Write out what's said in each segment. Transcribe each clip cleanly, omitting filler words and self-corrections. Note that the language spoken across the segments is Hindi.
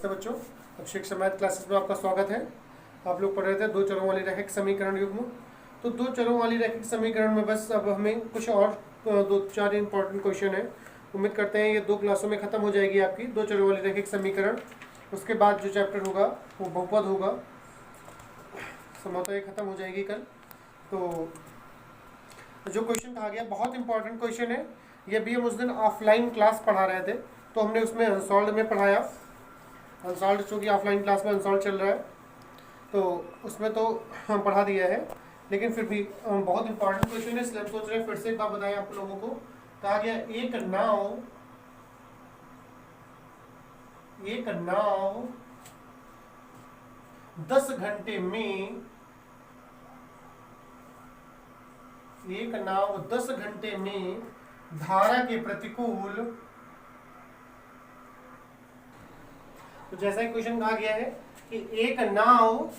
नमस्ते बच्चों, अभिषेक मैथ क्लासेस में आपका स्वागत है। आप लोग पढ़ रहे थे दो चरों वाली रैखिक समीकरण युग्म। तो दो चरों वाली रैखिक समीकरण में बस अब हमें कुछ और दो चार इंपॉर्टेंट क्वेश्चन है। उम्मीद करते हैं ये 2 क्लासों में ख़त्म हो जाएगी आपकी दो चरों वाली रैखिक समीकरण। उसके बाद जो चैप्टर होगा वो बहुपद होगा, संभवतः ये ख़त्म हो जाएगी कल। तो जो क्वेश्चन कहा गया बहुत इंपॉर्टेंट क्वेश्चन है। ये भी हम उस दिन ऑफलाइन क्लास पढ़ा रहे थे, तो हमने उसमें अनसॉल्व में पढ़ाया। अनसॉल्व चूँकि ऑफलाइन क्लास में अनसॉल्व चल रहा है, तो उसमें तो हम पढ़ा दिया है, लेकिन फिर भी बहुत इंपॉर्टेंट क्वेश्चन है, इसलिए हम सोच रहे हैं फिर से एक बार बताएं आप लोगों को। कहा गया एक नाव 10 घंटे में, एक नाव 10 घंटे में धारा के प्रतिकूल, तो जैसा ही क्वेश्चन कहा गया है कि एक नाव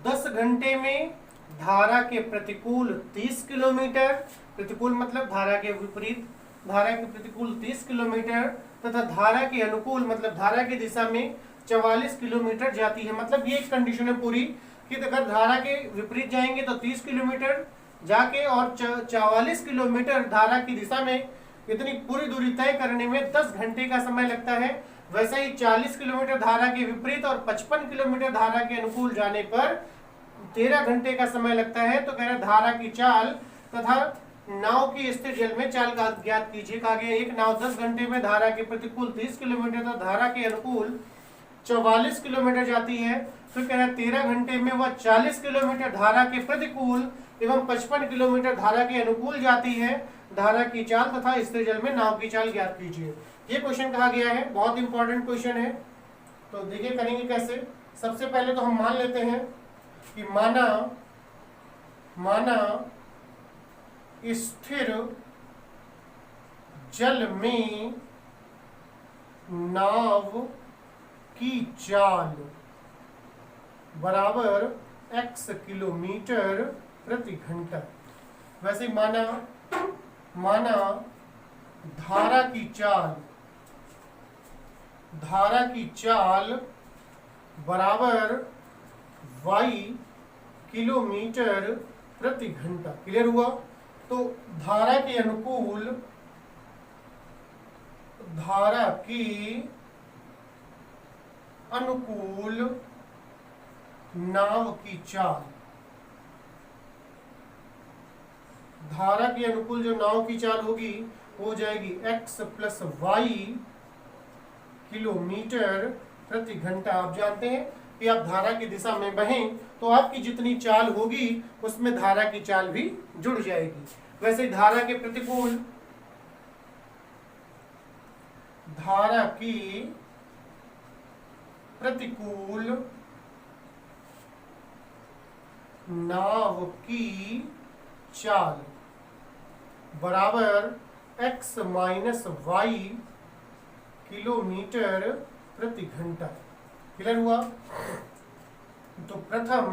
10 घंटे में धारा के प्रतिकूल 30 किलोमीटर, प्रतिकूल मतलब धारा के विपरीत, धारा के प्रतिकूल 30 किलोमीटर तथा धारा के अनुकूल मतलब धारा की दिशा में 44 किलोमीटर जाती है। मतलब ये एक कंडीशन है पूरी कि अगर धारा के विपरीत जाएंगे तो 30 किलोमीटर जाके और 44 किलोमीटर धारा की दिशा में, इतनी पूरी दूरी तय करने में 10 घंटे का समय लगता है। वैसे ही 40 किलोमीटर धारा के विपरीत और 55 किलोमीटर धारा के अनुकूल जाने पर 13 घंटे का समय लगता है। तो कह रहे धारा की चाल तथा नाव की स्थिर जल में चाल का ज्ञात कीजिए। कहा गया एक नाव 10 घंटे में धारा के प्रतिकूल 30 किलोमीटर तथा धारा के अनुकूल 44 किलोमीटर जाती है। तो कह रहे 13 घंटे में वह 40 किलोमीटर धारा के प्रतिकूल एवं 55 किलोमीटर धारा के अनुकूल जाती है। धारा की चाल तथा स्थिर जल में नाव की चाल ज्ञात कीजिए। ये क्वेश्चन कहा गया है, बहुत इंपॉर्टेंट क्वेश्चन है। तो देखिए करेंगे कैसे। सबसे पहले तो हम मान लेते हैं कि माना स्थिर जल में नाव की चाल बराबर x किलोमीटर प्रति घंटा। वैसे माना धारा की चाल बराबर y किलोमीटर प्रति घंटा। क्लियर हुआ। तो धारा की अनुकूल नाव की चाल, धारा के अनुकूल जो नाव की चाल होगी हो जाएगी x प्लस वाई किलोमीटर प्रति घंटा। आप जानते हैं कि आप धारा की दिशा में बहें तो आपकी जितनी चाल होगी उसमें धारा की चाल भी जुड़ जाएगी। वैसे धारा की प्रतिकूल नाव की चाल बराबर x माइनस वाई किलोमीटर प्रति घंटा। क्लियर हुआ। तो प्रथम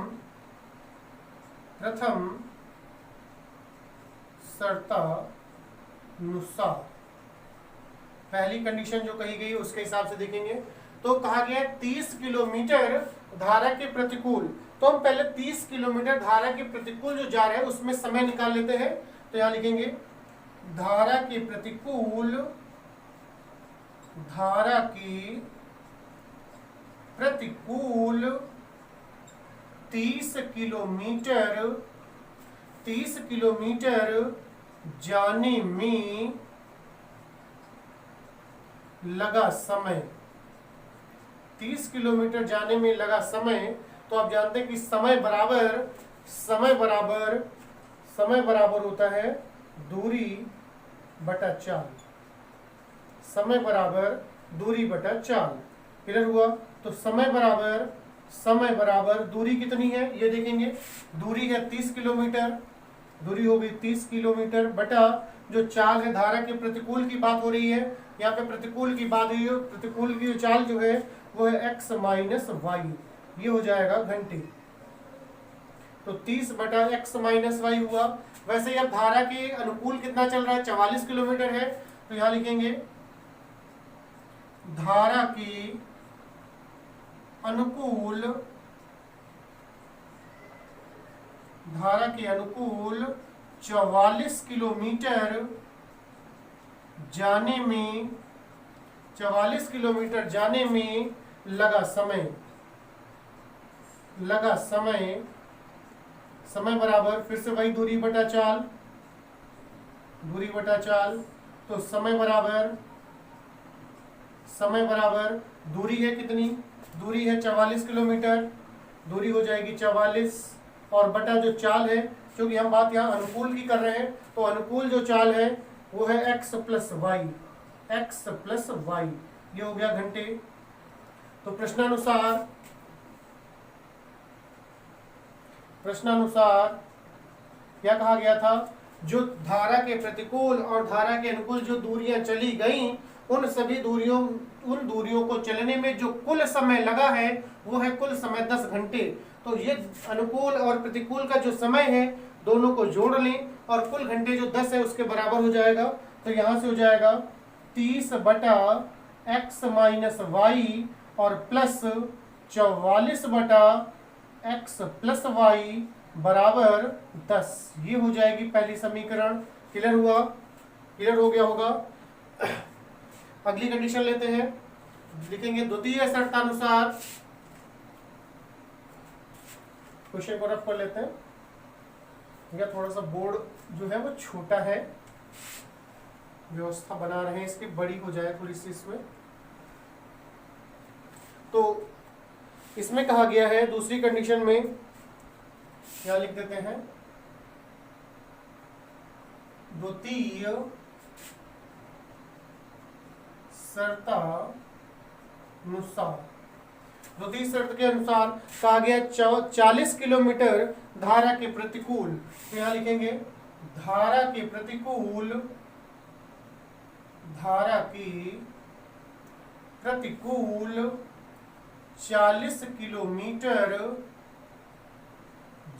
शर्तानुसार पहली कंडीशन जो कही गई उसके हिसाब से देखेंगे। तो कहा गया 30 किलोमीटर धारा के प्रतिकूल, तो हम पहले 30 किलोमीटर धारा के प्रतिकूल जो जा रहे हैं उसमें समय निकाल लेते हैं। तो यहां लिखेंगे धारा की प्रतिकूल 30 किलोमीटर जाने में लगा समय, 30 किलोमीटर जाने में लगा समय। तो आप जानते हैं कि समय बराबर होता है दूरी बटा चाल। समय बराबर दूरी बटा चाल। क्लियर हुआ। तो समय बराबर दूरी कितनी है ये देखेंगे। दूरी है 30 किलोमीटर, दूरी होगी 30 किलोमीटर बटा जो चाल है, धारा के प्रतिकूल की बात हो रही है, यहाँ पे प्रतिकूल की बात हुई है। प्रतिकूल की चाल जो है वो है x माइनस वाई, ये हो जाएगा घंटे। तो 30 बटा x माइनस वाई हुआ। वैसे ही अब धारा के अनुकूल कितना चल रहा है, 44 किलोमीटर है। तो यहां लिखेंगे धारा की अनुकूल धारा के अनुकूल 44 किलोमीटर जाने में 44 किलोमीटर जाने में लगा समय बराबर, फिर से वही दूरी बटा चाल, तो समय बराबर दूरी है कितनी, दूरी है 44 किलोमीटर, दूरी हो जाएगी 44 और बटा जो चाल है, क्योंकि हम बात यहाँ अनुकूल की कर रहे हैं, तो अनुकूल जो चाल है वो है x प्लस वाई, ये हो गया घंटे। तो प्रश्नानुसार क्या कहा गया था, जो धारा के प्रतिकूल और धारा के अनुकूल जो दूरियां चली गईं, उन दूरियों को चलने में जो कुल समय लगा है वो है कुल समय 10 घंटे। तो ये अनुकूल और प्रतिकूल का जो समय है दोनों को जोड़ लें और कुल घंटे जो 10 है उसके बराबर हो जाएगा। तो यहां से हो जाएगा 30 बटा x माइनस वाई और प्लस 44 बटा x प्लस वाई बराबर 10। ये हो जाएगी पहली समीकरण। क्लियर हो गया होगा। अगली कंडीशन लेते हैं, लिखेंगे द्वितीय शर्तानुसार। क्वेश्चन को रफ कर लेते हैं, या थोड़ा सा बोर्ड जो है वो छोटा है, व्यवस्था बना रहे हैं इसकी बड़ी हो जाए थोड़ी सी इसमें। तो इसमें कहा गया है दूसरी कंडीशन में, क्या लिख देते हैं, द्वितीय शर्त के अनुसार कहा गया 40 किलोमीटर धारा के प्रतिकूल, तो यहां लिखेंगे धारा की प्रतिकूल 40 किलोमीटर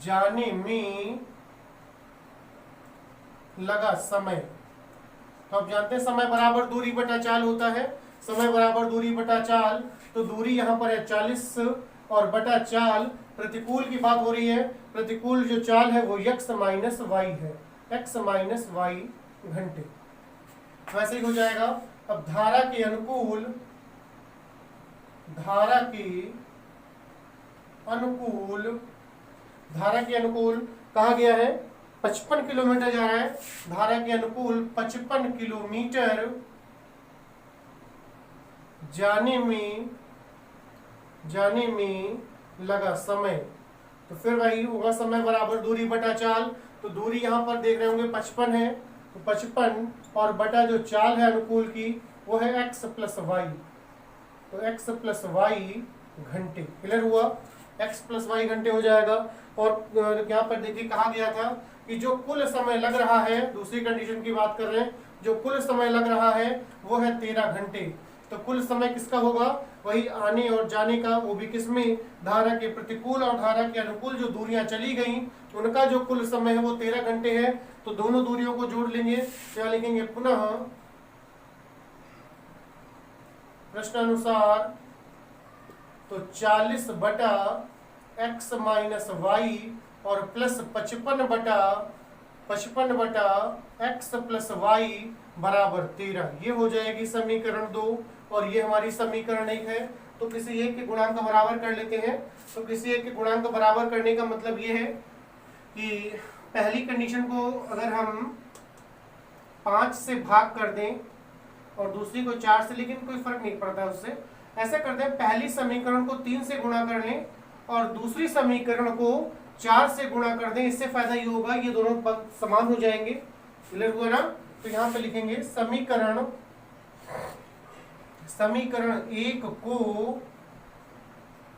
जाने में लगा समय। तो आप जानते हैं समय बराबर दूरी बटा चाल होता है, समय बराबर दूरी बटा चाल, तो दूरी यहाँ पर है 40 और बटा चाल, प्रतिकूल की बात हो रही है, प्रतिकूल जो चाल है वो x माइनस वाई है, x माइनस वाई घंटे। वैसे ही हो जाएगा। अब धारा के अनुकूल कहा गया है 55 किलोमीटर जा रहा है, धारा के अनुकूल 55 किलोमीटर जाने में लगा समय। तो फिर वही होगा समय बराबर दूरी बटा चाल, तो दूरी यहाँ पर देख रहे होंगे 55 है, तो 55 और बटा जो चाल है अनुकूल की वो है x प्लस वाई, तो x प्लस वाई घंटे। क्लियर हुआ, x प्लस वाई घंटे हो जाएगा। और यहाँ पर देखिए कहा गया था कि जो कुल समय लग रहा है, दूसरी कंडीशन की बात कर रहे हैं, जो कुल समय लग रहा है वो है 13 घंटे। तो कुल समय किसका होगा, वही आने और जाने का, वो भी किसमें, धारा के प्रतिकूल और धारा के अनुकूल जो दूरियां चली गई उनका जो कुल समय है वो 13 घंटे है। तो दोनों दूरियों को जोड़ लेंगे, क्या लिखेंगे, पुनः प्रश्नानुसार तो 40 बटा x माइनस वाई और प्लस 55 बटा x प्लस वाई बराबर 13। ये हो जाएगी समीकरण 2 और ये हमारी समीकरण 1 है। तो किसी एक के गुणांक बराबर कर लेते हैं। तो किसी एक के गुणांक बराबर करने का मतलब ये है कि पहली कंडीशन को अगर हम 5 से भाग कर दें और दूसरी को 4 से, लेकिन कोई फर्क नहीं पड़ता उससे, ऐसा करते हैं पहली समीकरण को 3 से गुणा कर लें और दूसरी समीकरण को 4 से गुणा कर दें। इससे फायदा ये होगा ये दोनों पद समान हो जाएंगे। क्लियर हुआ ना। तो यहाँ पे लिखेंगे समीकरण 1 को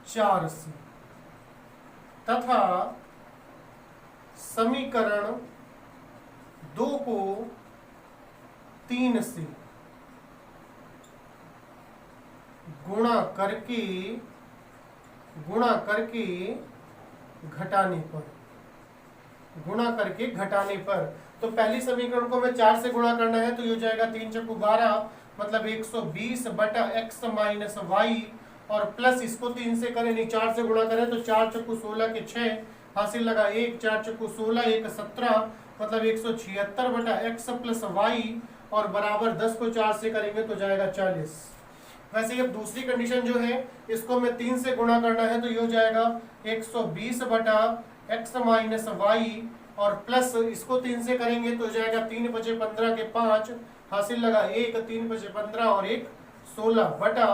4 से तथा समीकरण 2 को 3 से गुणा करके घटाने पर, तो पहली समीकरण को हमें 4 से गुणा करना है, तो ये हो जाएगा 3 चक्कू 12 मतलब 120 बटा x माइनस वाई और प्लस इसको 3 से करें, नहीं 4 से गुणा करें तो 4 चक्कू 16 के 6 हासिल लगा 1, 4 चक्कू 16 1 17 मतलब 176 बटा x प्लस वाई और बराबर 10 को 4 से करेंगे तो जाएगा 40। वैसे ही अब दूसरी कंडीशन जो है इसको मैं 3 से गुणा करना है तो ये हो जाएगा 120 बटा x माइनस वाई और प्लस इसको 3 से करेंगे तो हो जाएगा 3 बचे 15 के 5 हासिल लगा 1, 3 बचे 15 और 1 16 बटा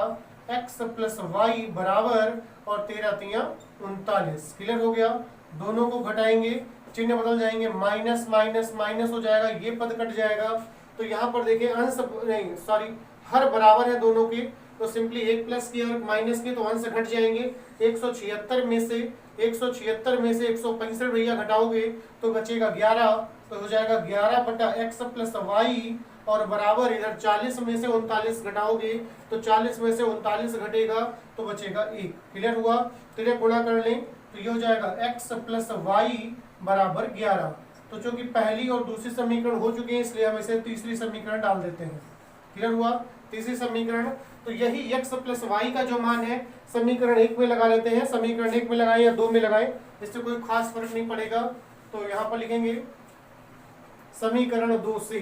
x प्लस वाई बराबर और 13 तिया 39। क्लियर हो गया। दोनों को घटाएंगे, चिन्ह बदल जाएंगे, माइनस माइनस माइनस हो जाएगा, ये पद कट जाएगा। तो यहाँ पर देखिए अंश नहीं सॉरी हर बराबर है दोनों के, तो सिंपली एक प्लस की और माइनस की तो अंश घट जाएंगे। 176 में से 165 भैया घटाओगे तो बचेगा 11, तो हो जाएगा 11 बटा x प्लस वाई और बराबर इधर 40 में से 39 घटाओगे तो 40 में से 39 घटेगा तो बचेगा 1। क्लियर हुआ। तो इन्हें गुणा कर लें तो ये हो जाएगा x प्लस वाई बराबर 11। तो चूंकि पहली और दूसरी समीकरण हो चुकी है इसलिए हम इसे तीसरी समीकरण डाल देते हैं। क्लियर हुआ। तीसरी समीकरण तो यही x प्लस वाई का जो मान है समीकरण 1 में लगा लेते हैं। समीकरण 1 में लगाएं या 2 में लगाएं इससे कोई खास फर्क नहीं पड़ेगा। तो यहाँ पर लिखेंगे समीकरण 2 से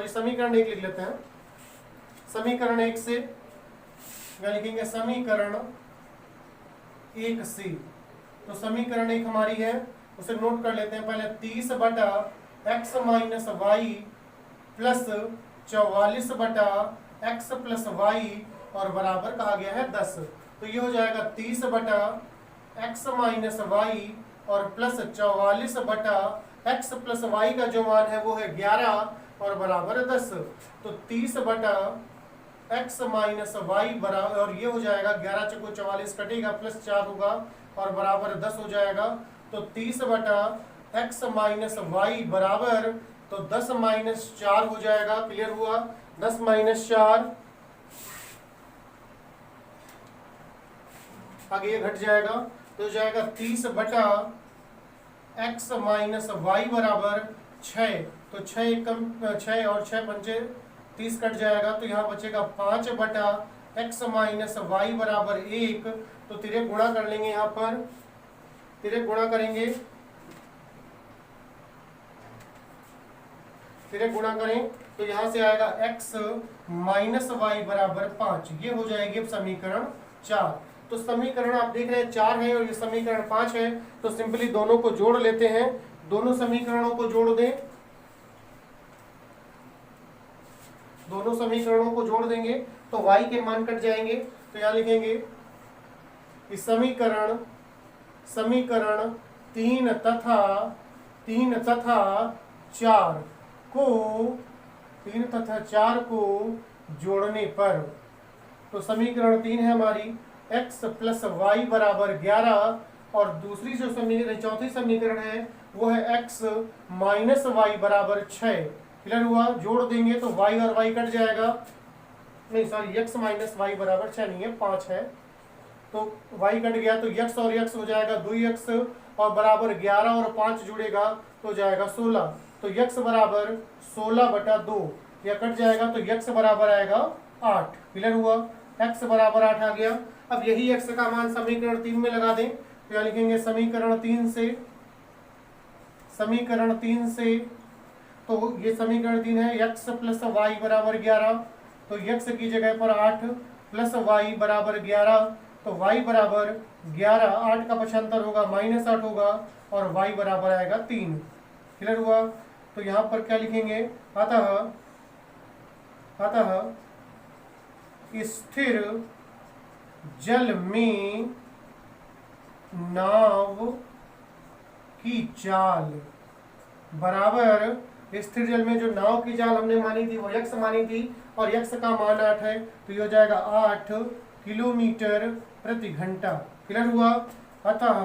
समीकरण 1 लिख लेते हैं। समीकरण 1 से क्या लिखेंगे, समीकरण 1 से। तो समीकरण 1 हमारी है उसे नोट कर लेते हैं पहले। 30 बटा एक्स माइनस वाई प्लस 44 बटा एक्स प्लस वाई और बराबर कहा गया है 10। तो ये हो जाएगा 30 बटा एक्स माइनस वाई और प्लस 44 बटा एक्स प्लस वाई का जो मान है वो है 11 और बराबर 10। तो 30 बटा एक्स माइनस वाई बराबर और ये हो जाएगा 11 चको 44 कटेगा प्लस 4 होगा और बराबर 10 हो जाएगा। तो 30 बटा एक्स माइनस वाई बराबर तो 10 माइनस 4 हो जाएगा। क्लियर हुआ। 10 माइनस 4 आगे ये घट जाएगा तो हो जाएगा 30 बटा एक्स माइनस वाई बराबर 6। तो 6 और 6 पंचे 30 कट जाएगा तो यहाँ बचेगा 5 बटा एक्स माइनस वाई बराबर 1। तो तिरे गुणा कर लेंगे, यहाँ पर तिरे गुणा करेंगे, तिरे गुणा करें तो यहाँ से आएगा x माइनस वाई बराबर 5। ये हो जाएगी अब समीकरण 4। तो समीकरण आप देख रहे हैं 4 है और ये समीकरण 5 है। तो सिंपली दोनों को जोड़ लेते हैं। दोनों समीकरणों को जोड़ दें, दोनों समीकरणों को जोड़ देंगे तो y के मान कट जाएंगे। तो यहाँ लिखेंगे इस समीकरण 3 तथा 4 को जोड़ने पर तो समीकरण 3 है हमारी x प्लस वाई बराबर 11 और दूसरी जो समीकरण चौथी समीकरण है वो है x माइनस वाई बराबर 6। क्लियर हुआ। जोड़ देंगे तो y और y कट जाएगा, नहीं सॉरी x माइनस वाई बराबर 6 नहीं है 5 है तो y कट गया तो x और x हो जाएगा 2x और बराबर 11 और 5 जुड़ेगा तो जाएगा 16। तो x बराबर 16 बटा 2 यह कट जाएगा तो x बराबर आएगा 8। क्लियर हुआ। x बराबर 8 आ गया। अब यही x का मान समीकरण 3 में लगा दें तो यहाँ लिखेंगे समीकरण 3 से तो ये समीकरण 3 है x प्लस वाई बराबर 11। तो x की जगह पर 8 प्लस वाई बराबर 11 तो y बराबर 11, 8 का पक्षांतर होगा -8 होगा और y बराबर आएगा 3। क्लियर हुआ। तो यहाँ पर क्या लिखेंगे, अतः स्थिर जल में नाव की चाल बराबर, स्थिर जल में जो नाव की चाल हमने मानी थी वो x मानी थी और x का मान 8 है तो ये हो जाएगा 8 किलोमीटर प्रति घंटा। क्लियर हुआ। अतः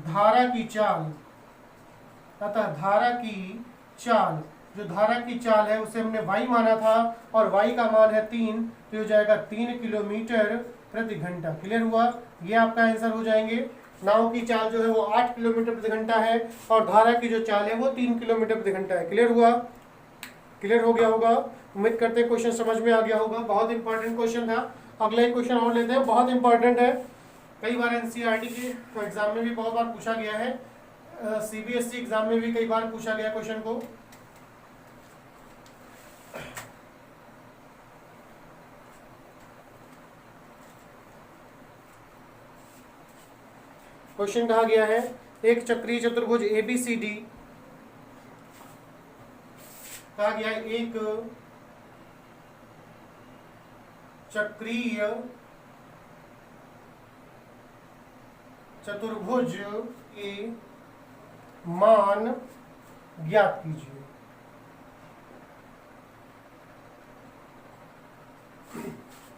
धारा की चाल जो धारा की चाल है उसे हमने y माना था और y का मान है 3 तो हो जाएगा 3 किलोमीटर प्रति घंटा। क्लियर हुआ। ये आपका आंसर हो जाएंगे। नाव की चाल जो है वो 8 किलोमीटर प्रति घंटा है और धारा की जो चाल है वो 3 किलोमीटर प्रति घंटा है। क्लियर हुआ। क्लियर हो गया होगा। उम्मीद करते हैं क्वेश्चन समझ में आ गया होगा, बहुत इंपॉर्टेंट क्वेश्चन था। अगला एक क्वेश्चन और लेते हैं, बहुत इंपॉर्टेंट है, कई बार एनसीईआरटी के एग्जाम में भी बहुत बार पूछा गया है, सीबीएसई एग्जाम में भी कई बार पूछा गया क्वेश्चन को। क्वेश्चन कहा गया है एक चक्रीय चतुर्भुज एबीसीडी, कहा गया है एक चक्रीय चतुर्भुज के मान ज्ञात कीजिए।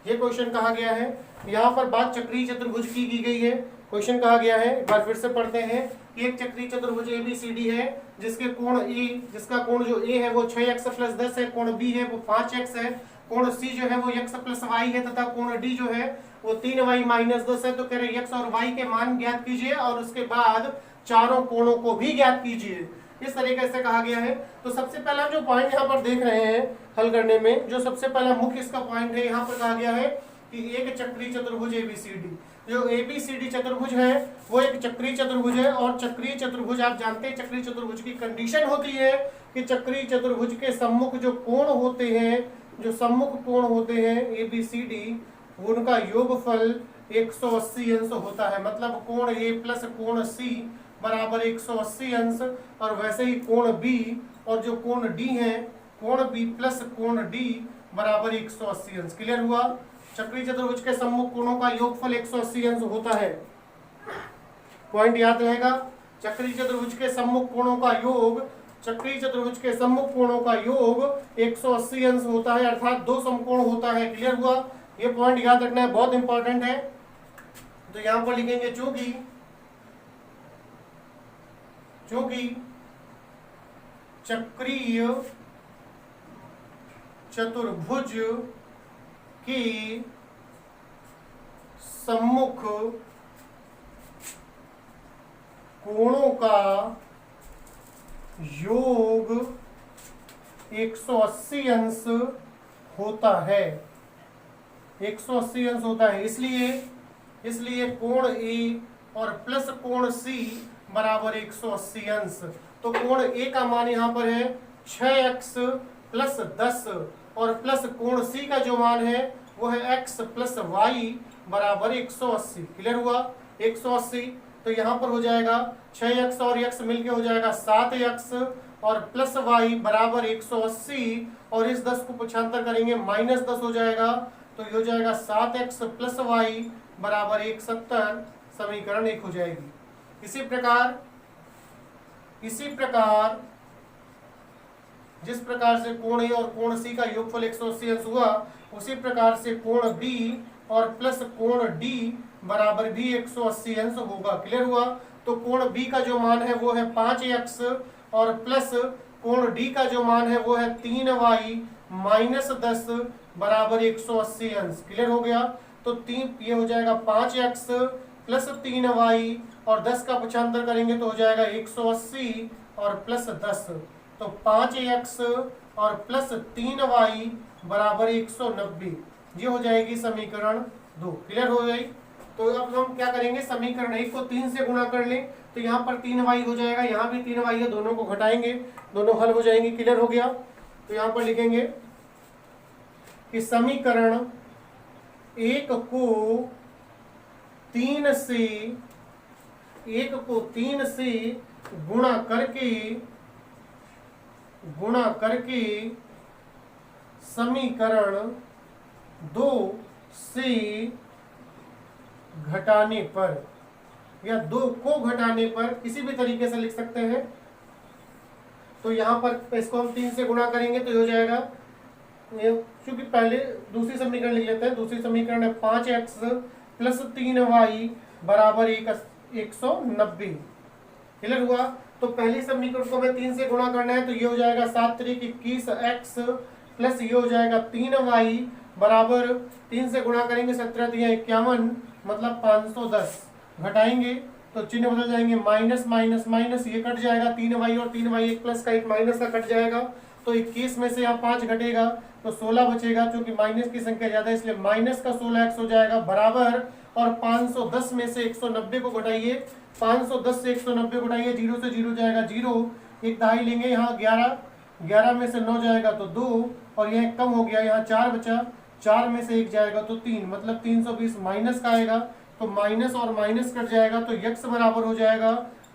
ये क्वेश्चन कहा गया है, यहाँ पर बात चक्रीय चतुर्भुज की गई है। क्वेश्चन कहा गया है, एक बार फिर से पढ़ते हैं कि एक चक्रीय चतुर्भुज एबीसीडी है जिसके कोण ए, जिसका कोण जो ए है वो 6x + 10 है, कोण बी है वो 5x है, कोण सी जो है वो x + y है तथा कोण डी जो है वो 3y - 10 है। तो कह रहे x और y के मान ज्ञात कीजिए और उसके बाद चारों कोणों को भी ज्ञात कीजिए, इस तरीके से कहा गया है। तो सबसे पहला जो पॉइंट यहाँ पर देख रहे हैं हल करने में, जो सबसे पहला मुख्य इसका पॉइंट है, यहाँ पर कहा गया है कि एक चक्रीय चतुर्भुज एबीसीडी, जो एबीसीडी चतुर्भुज है वो एक चक्रीय चतुर्भुज है। और चक्रीय चतुर्भुज आप जानते हैं, चक्रीय चतुर्भुज की कंडीशन होती है कि चक्रीय चतुर्भुज के सम्मुख जो कोण होते हैं, जो सम्मुख कोण होते हैं एबीसीडी, उनका योगफल 180 अंश होता है। मतलब कोण ए प्लस कोण सी बराबर 180 अंश, और वैसे ही कोण बी और जो कोण डी है, कोण बी प्लस कोण डी बराबर 180 अंश। क्लियर हुआ? चक्रीय चतुर्भुज के सम्मुख कोणों का योगफल 180 अंश होता है। पॉइंट याद रहेगा, चक्रीय चतुर्भुज के सम्मुख कोणों का योग, चक्रीय चतुर्भुज के सम्मुख कोणों का योग 180 अंश होता है, अर्थात 2 समकोण होता है। क्लियर हुआ? ये पॉइंट याद रखना है, बहुत इंपॉर्टेंट है। तो यहां पर लिखेंगे चूंकि चक्रीय चतुर्भुज के सम्मुख कोणों का योग 180 अंश होता है, 180 अंश होता है। इसलिए कोण ए और प्लस कोण सी बराबर 180 अंश। तो कोण ए का मान यहाँ पर है 6x + 10 और प्लस कोण सी का जो मान है वो है x + y बराबर 180। क्लियर हुआ? 180। तो यहाँ पर हो जाएगा 6x और x मिलके हो जाएगा 7x और प्लस y बराबर 180, और इस 10 को पक्षांतर करेंगे -10 हो जाएगा, तो ये हो जाएगा 7x + y बराबर 170। समीकरण 1 हो जाएगी। इसी प्रकार जिस प्रकार से कोण ए और कोण सी का योगफल 180 अंश हुआ, उसी प्रकार से कोण बी और प्लस कोण डी बराबर भी 180 अंश होगा। क्लियर हुआ? तो कोण बी का जो मान है वो है 5x और प्लस कोण डी का जो मान है वो है 3y - 10 बराबर 180 अंश। क्लियर हो गया? तो ये हो जाएगा 5x + 3y और 10 का पक्षांतर करेंगे तो हो जाएगा 180 और प्लस 10, तो 5x और प्लस 3y बराबर 190। ये हो जाएगी समीकरण 2। क्लियर हो गई? तो अब हम क्या करेंगे, समीकरण 1 को 3 से गुणा कर लें, तो यहाँ पर 3y हो जाएगा, यहाँ भी 3y है, दोनों को घटाएंगे, दोनों हल हो जाएंगे। क्लियर हो गया? तो यहाँ पर लिखेंगे कि समीकरण 1 को 3 से गुणा करके समीकरण 2 से घटाने पर, या 2 को घटाने पर, किसी भी तरीके से लिख सकते हैं। तो यहाँ पर इसको हम 3 से गुणा करेंगे तो हो जाएगा, क्योंकि पहले दूसरी समीकरण लिख लेते हैं। दूसरी समीकरण है 5x + 3y बराबर 190। क्लियर हुआ? तो पहली समीकरण को हमें 3 से गुणा करना है, तो ये हो जाएगा 7 × 21x प्लस ये हो जाएगा 3y बराबर 3 से गुणा करेंगे 17 × 51 मतलब 510। घटाएंगे तो चिन्ह बदल जाएंगे, माइनस माइनस माइनस, ये कट जाएगा 3y और 3y, एक प्लस का एक माइनस का कट जाएगा, तो 21 में से यहाँ 5 घटेगा तो 16 बचेगा, क्योंकि माइनस की संख्या ज्यादा है इसलिए माइनस का 16x हो जाएगा बराबर, और 510 में से 190 को घटाइए, 510 से 190 घटाइए, 0 से 0 जाएगा 0, एक दहाई लेंगे, यहाँ 11 में से 9 जाएगा तो 2, और यह कम हो गया, यहाँ 4 बचा, 4 में से 1 जाएगा तो 3, मतलब 320 माइनस का आएगा, तो माइनस और माइनस कट जाएगा, तो x बराबर हो जाएगा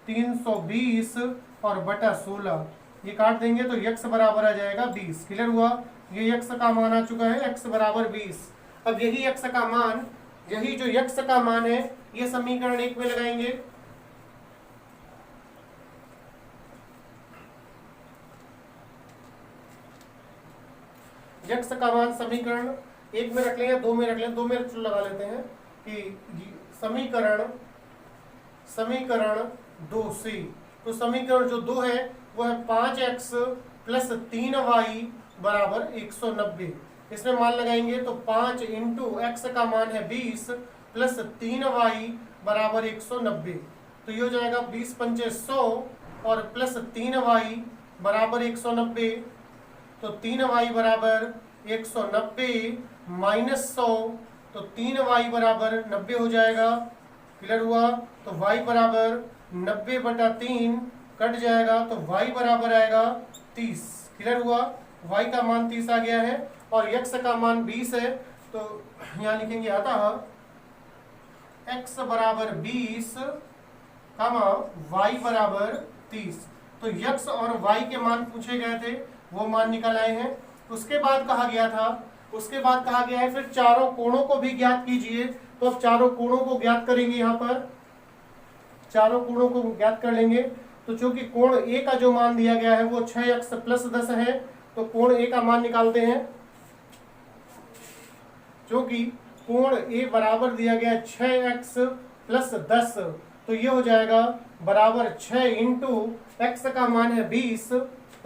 320 और बटा 16, ये काट देंगे तो x बराबर आ जाएगा 20। क्लियर हुआ? ये x का मान आ चुका है, x बराबर 20। अब यही x का मान, यही जो x का मान है, ये समीकरण 1 में लगाएंगे। x का मान समीकरण 1 में रख लेंगे, 2 में रख लेंगे, 2 में लगा लेते हैं कि समीकरण 2 से, तो समीकरण जो 2 है वो है 5x प्लस 3y बराबर 190। इसमें मान लगाएंगे तो 5 इंटू एक्स का मान है 20 प्लस 3y बराबर 190, तो ये हो जाएगा 20 पंचे 100 और प्लस 3y बराबर 190, तो 3y बराबर 190 माइनस 100, तो 3y बराबर 90 हो जाएगा। क्लियर हुआ? तो y बराबर 90 बटा 3 कट जाएगा, तो y बराबर आएगा 30। क्लियर हुआ? y का मान 30 आ गया है और x का मान 20 है, तो यहाँ लिखेंगे अतः x बराबर 20 कमा y बराबर 30। तो x और y के मान पूछे गए थे, वो मान निकल आए हैं। उसके बाद कहा गया है फिर चारों कोणों को भी ज्ञात कीजिए। तो अब चारों कोणों को ज्ञात करेंगे, यहाँ पर चारों कोणों को ज्ञात कर लेंगे। तो चूंकि कोण ए का जो मान दिया गया है वो 6x प्लस 10 है, तो कोण ए का मान निकालते हैं। क्योंकि कोण ए बराबर दिया गया 6x प्लस 10, तो ये हो जाएगा बराबर 6 इंटू एक्स का मान है 20,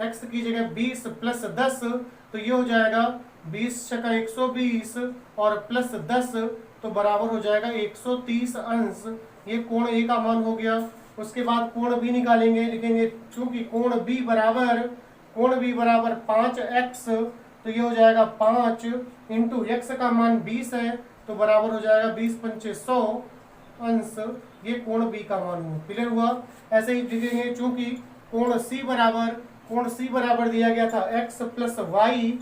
x की जगह 20 प्लस 10, तो ये हो जाएगा 20 छका 120 और प्लस 10, तो बराबर हो जाएगा 130 अंश। ये कोण ए का मान हो गया। उसके बाद कोण बी निकालेंगे, लिखेंगे चूंकि कोण बी बराबर 5x, तो ये हो जाएगा 5 इंटू एक्स का मान 20 है, तो बराबर हो जाएगा 20 पंचे 100 अंश। ये कोण बी का मान हुआ। क्लियर हुआ? ऐसे ही लिखेंगे चूंकि कोण सी बराबर दिया गया था x प्लस वाई,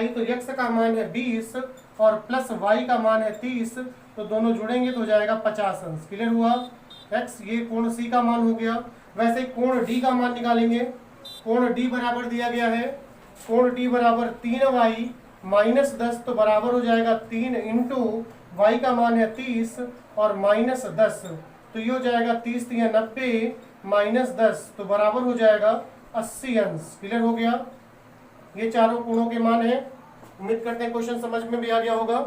तो x का मान है 20 और प्लस y का मान है 30, तो दोनों जुड़ेंगे तो हो जाएगा 50 अंश। क्लियर हुआ? x ये कोण सी का मान हो गया। वैसे ही कोण डी का मान निकालेंगे। कोण डी बराबर दिया गया है, कोण डी बराबर 3y माइनस 10, तो बराबर हो जाएगा 3 इंटू y का मान है 30 और माइनस 10, तो ये हो जाएगा 30 या 90 माइनस 10, तो बराबर हो जाएगा 80 अंश। क्लियर हो गया? ये चारों कोणों के मान है। उम्मीद करते हैं क्वेश्चन समझ में भी आ गया होगा।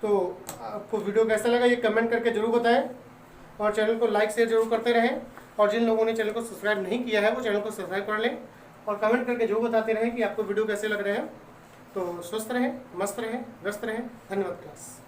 तो आपको वीडियो कैसा लगा ये कमेंट करके जरूर बताएं, और चैनल को लाइक शेयर जरूर करते रहें, और जिन लोगों ने चैनल को सब्सक्राइब नहीं किया है वो चैनल को सब्सक्राइब कर लें, और कमेंट करके जरूर बताते रहें कि आपको वीडियो कैसे लग रहे हैं। तो स्वस्थ रहें, मस्त रहें, व्यस्त रहें। धन्यवाद क्लास।